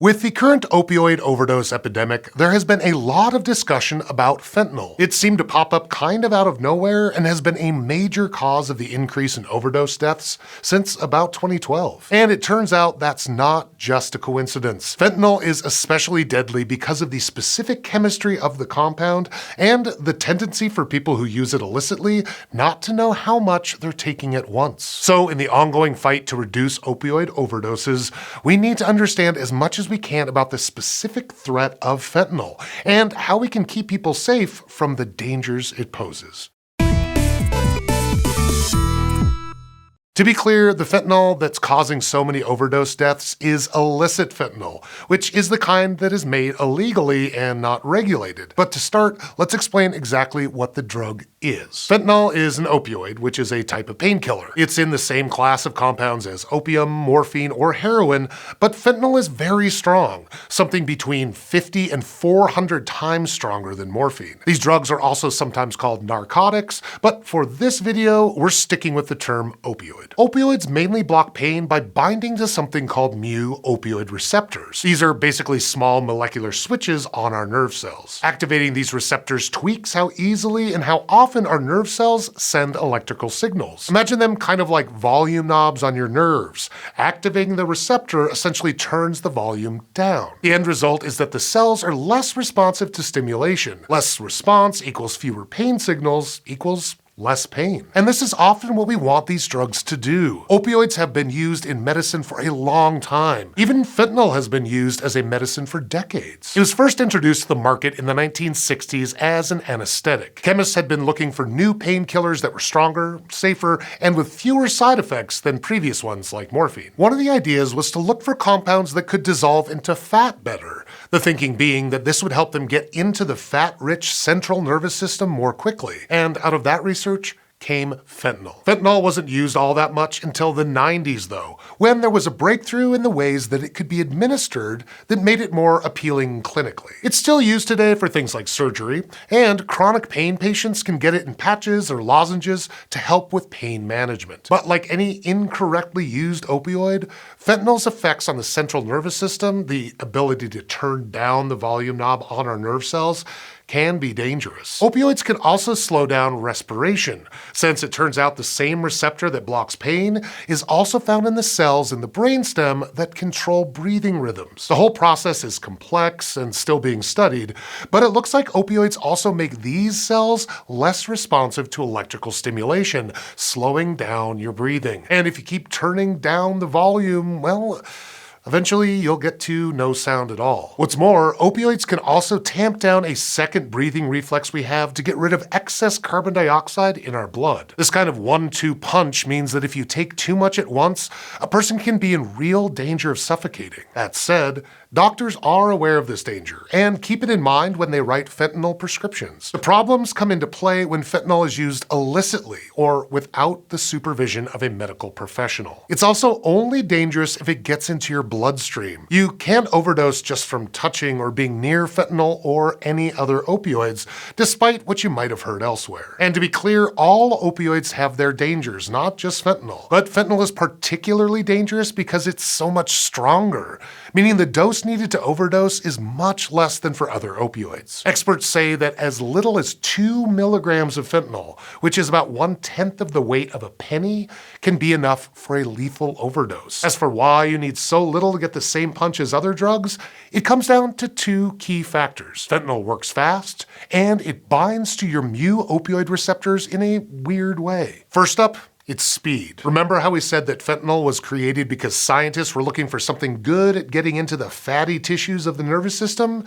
With the current opioid overdose epidemic, there has been a lot of discussion about fentanyl. It seemed to pop up kind of out of nowhere and has been a major cause of the increase in overdose deaths since about 2012. And it turns out that's not just a coincidence. Fentanyl is especially deadly because of the specific chemistry of the compound and the tendency for people who use it illicitly not to know how much they're taking at once. So in the ongoing fight to reduce opioid overdoses, we need to understand as much as we can about the specific threat of fentanyl and how we can keep people safe from the dangers it poses. To be clear, the fentanyl that's causing so many overdose deaths is illicit fentanyl, which is the kind that is made illegally and not regulated. But to start, let's explain exactly what the drug is. Fentanyl is an opioid, which is a type of painkiller. It's in the same class of compounds as opium, morphine, or heroin, but fentanyl is very strong, something between 50 and 400 times stronger than morphine. These drugs are also sometimes called narcotics, but for this video, we're sticking with the term opioid. Opioids mainly block pain by binding to something called mu-opioid receptors. These are basically small molecular switches on our nerve cells. Activating these receptors tweaks how easily and how often our nerve cells send electrical signals. Imagine them kind of like volume knobs on your nerves. Activating the receptor essentially turns the volume down. The end result is that the cells are less responsive to stimulation. Less response equals fewer pain signals equals less pain. And this is often what we want these drugs to do. Opioids have been used in medicine for a long time. Even fentanyl has been used as a medicine for decades. It was first introduced to the market in the 1960s as an anesthetic. Chemists had been looking for new painkillers that were stronger, safer, and with fewer side effects than previous ones like morphine. One of the ideas was to look for compounds that could dissolve into fat better. The thinking being that this would help them get into the fat-rich central nervous system more quickly. And out of that research came fentanyl. Fentanyl wasn't used all that much until the 90s though, when there was a breakthrough in the ways that it could be administered that made it more appealing clinically. It's still used today for things like surgery, and chronic pain patients can get it in patches or lozenges to help with pain management. But like any incorrectly used opioid, fentanyl's effects on the central nervous system, the ability to turn down the volume knob on our nerve cells, can be dangerous. Opioids can also slow down respiration, since it turns out the same receptor that blocks pain is also found in the cells in the brainstem that control breathing rhythms. The whole process is complex and still being studied, but it looks like opioids also make these cells less responsive to electrical stimulation, slowing down your breathing. And if you keep turning down the volume, well, eventually, you'll get to no sound at all. What's more, opioids can also tamp down a second breathing reflex we have to get rid of excess carbon dioxide in our blood. This kind of 1-2 punch means that if you take too much at once, a person can be in real danger of suffocating. That said, doctors are aware of this danger and keep it in mind when they write fentanyl prescriptions. The problems come into play when fentanyl is used illicitly or without the supervision of a medical professional. It's also only dangerous if it gets into your bloodstream. You can't overdose just from touching or being near fentanyl or any other opioids, despite what you might have heard elsewhere. And to be clear, all opioids have their dangers, not just fentanyl. But fentanyl is particularly dangerous because it's so much stronger, meaning the dose needed to overdose is much less than for other opioids. Experts say that as little as 2 milligrams of fentanyl, which is about 1/10 of the weight of a penny, can be enough for a lethal overdose. As for why you need so little to get the same punch as other drugs, it comes down to 2 key factors. Fentanyl works fast, and it binds to your mu-opioid receptors in a weird way. First up, it's speed. Remember how we said that fentanyl was created because scientists were looking for something good at getting into the fatty tissues of the nervous system?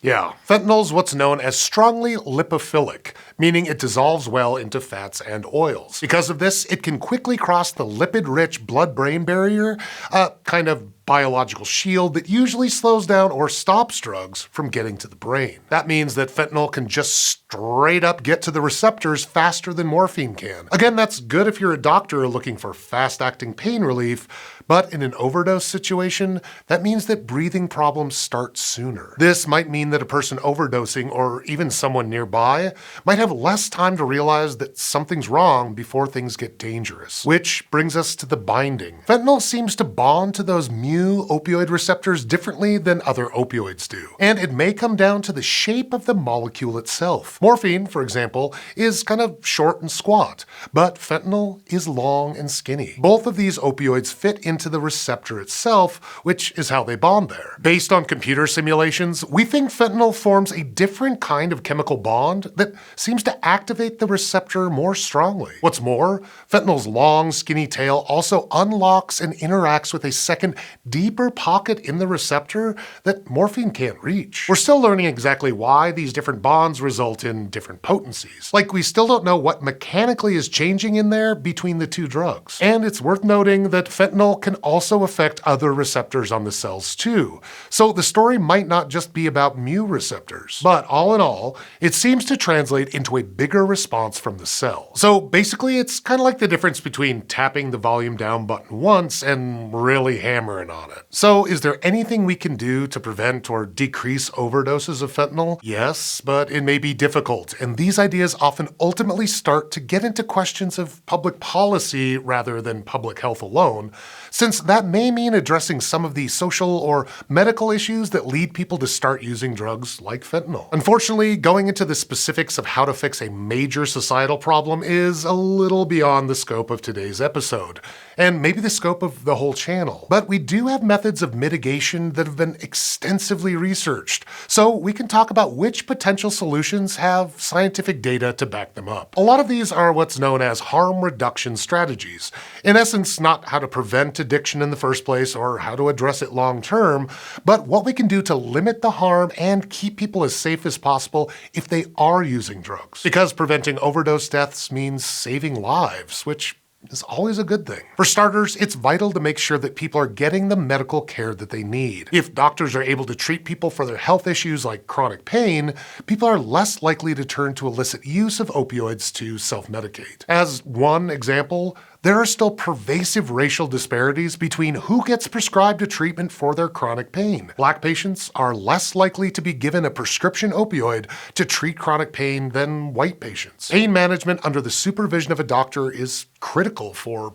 Yeah, fentanyl's what's known as strongly lipophilic, meaning it dissolves well into fats and oils. Because of this, it can quickly cross the lipid-rich blood-brain barrier, a kind of biological shield that usually slows down or stops drugs from getting to the brain. That means that fentanyl can just straight up get to the receptors faster than morphine can. Again, that's good if you're a doctor looking for fast-acting pain relief, but in an overdose situation, that means that breathing problems start sooner. This might mean that a person overdosing, or even someone nearby, might have less time to realize that something's wrong before things get dangerous. Which brings us to the binding. Fentanyl seems to bond to those mu mu opioid receptors differently than other opioids do. And it may come down to the shape of the molecule itself. Morphine, for example, is kind of short and squat, but fentanyl is long and skinny. Both of these opioids fit into the receptor itself, which is how they bond there. Based on computer simulations, we think fentanyl forms a different kind of chemical bond that seems to activate the receptor more strongly. What's more, fentanyl's long, skinny tail also unlocks and interacts with a second, deeper pocket in the receptor that morphine can't reach. We're still learning exactly why these different bonds result in different potencies. Like, we still don't know what mechanically is changing in there between the two drugs. And it's worth noting that fentanyl can also affect other receptors on the cells too. So the story might not just be about mu receptors. But all in all, it seems to translate into a bigger response from the cell. So basically, it's kind of like the difference between tapping the volume down button once and really hammering on it. So is there anything we can do to prevent or decrease overdoses of fentanyl? Yes, but it may be difficult, and these ideas often ultimately start to get into questions of public policy rather than public health alone, since that may mean addressing some of the social or medical issues that lead people to start using drugs like fentanyl. Unfortunately, going into the specifics of how to fix a major societal problem is a little beyond the scope of today's episode, and maybe the scope of the whole channel. But we do have methods of mitigation that have been extensively researched, so we can talk about which potential solutions have scientific data to back them up. A lot of these are what's known as harm reduction strategies. In essence, not how to prevent addiction in the first place or how to address it long term, but what we can do to limit the harm and keep people as safe as possible if they are using drugs. Because preventing overdose deaths means saving lives, which is always a good thing. For starters, it's vital to make sure that people are getting the medical care that they need. If doctors are able to treat people for their health issues like chronic pain, people are less likely to turn to illicit use of opioids to self-medicate. As one example, there are still pervasive racial disparities between who gets prescribed a treatment for their chronic pain. Black patients are less likely to be given a prescription opioid to treat chronic pain than white patients. Pain management under the supervision of a doctor is critical for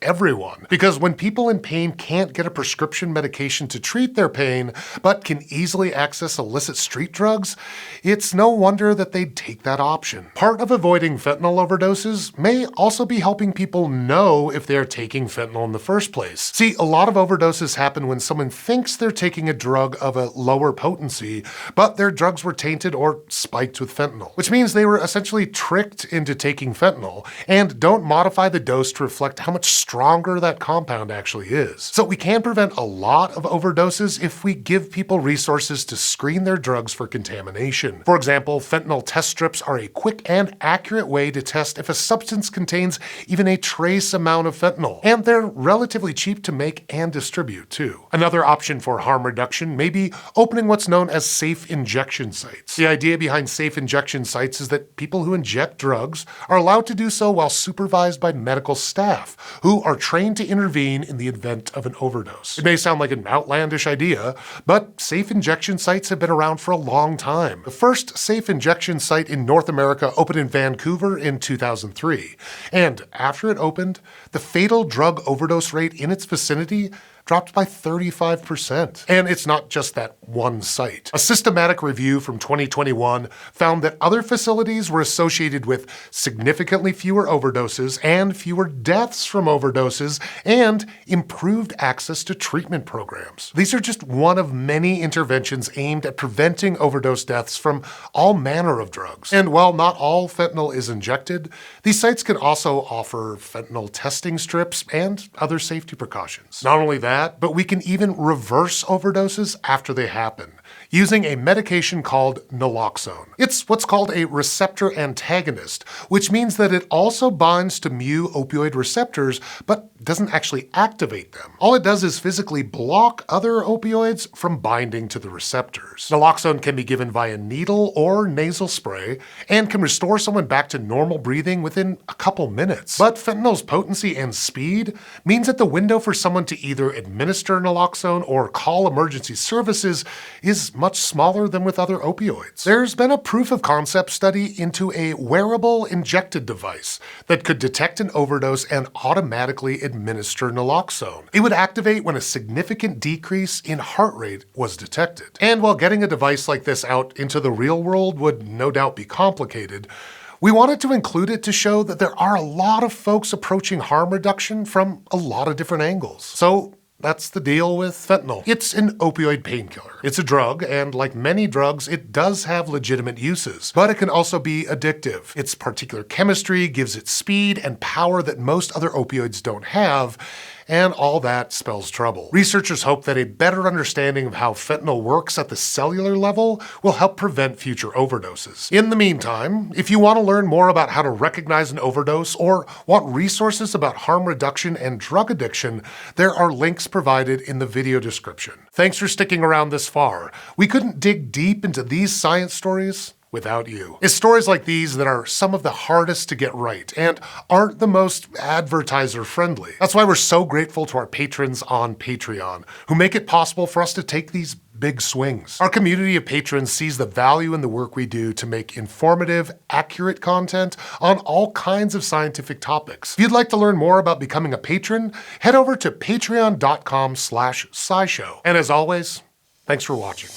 everyone. Because when people in pain can't get a prescription medication to treat their pain, but can easily access illicit street drugs, it's no wonder that they'd take that option. Part of avoiding fentanyl overdoses may also be helping people know if they're taking fentanyl in the first place. See, a lot of overdoses happen when someone thinks they're taking a drug of a lower potency, but their drugs were tainted or spiked with fentanyl, which means they were essentially tricked into taking fentanyl and don't modify the dose to reflect how much stronger that compound actually is. So we can prevent a lot of overdoses if we give people resources to screen their drugs for contamination. For example, fentanyl test strips are a quick and accurate way to test if a substance contains even a trace amount of fentanyl, and they're relatively cheap to make and distribute too. Another option for harm reduction may be opening what's known as safe injection sites. The idea behind safe injection sites is that people who inject drugs are allowed to do so while supervised by medical staff, who are trained to intervene in the event of an overdose. It may sound like an outlandish idea, but safe injection sites have been around for a long time. The first safe injection site in North America opened in Vancouver in 2003, and after it opened, the fatal drug overdose rate in its vicinity dropped by 35%. And it's not just that one site. A systematic review from 2021 found that other facilities were associated with significantly fewer overdoses and fewer deaths from overdoses and improved access to treatment programs. These are just one of many interventions aimed at preventing overdose deaths from all manner of drugs. And while not all fentanyl is injected, these sites can also offer fentanyl testing strips and other safety precautions. Not only that, but we can even reverse overdoses after they happen, using a medication called Naloxone. It's what's called a receptor antagonist, which means that it also binds to mu opioid receptors, but doesn't actually activate them. All it does is physically block other opioids from binding to the receptors. Naloxone can be given via needle or nasal spray and can restore someone back to normal breathing within a couple minutes. But fentanyl's potency and speed means that the window for someone to either administer naloxone or call emergency services is is much smaller than with other opioids. There's been a proof of concept study into a wearable injected device that could detect an overdose and automatically administer naloxone. It would activate when a significant decrease in heart rate was detected. And while getting a device like this out into the real world would no doubt be complicated, we wanted to include it to show that there are a lot of folks approaching harm reduction from a lot of different angles. So that's the deal with fentanyl. It's an opioid painkiller. It's a drug, and like many drugs, it does have legitimate uses, but it can also be addictive. Its particular chemistry gives it speed and power that most other opioids don't have, and all that spells trouble. Researchers hope that a better understanding of how fentanyl works at the cellular level will help prevent future overdoses. In the meantime, if you want to learn more about how to recognize an overdose or want resources about harm reduction and drug addiction, there are links provided in the video description. Thanks for sticking around this far. We couldn't dig deep into these science stories without you. It's stories like these that are some of the hardest to get right and aren't the most advertiser friendly. That's why we're so grateful to our patrons on Patreon, who make it possible for us to take these big swings. Our community of patrons sees the value in the work we do to make informative, accurate content on all kinds of scientific topics. If you'd like to learn more about becoming a patron, head over to patreon.com/SciShow. And as always, thanks for watching.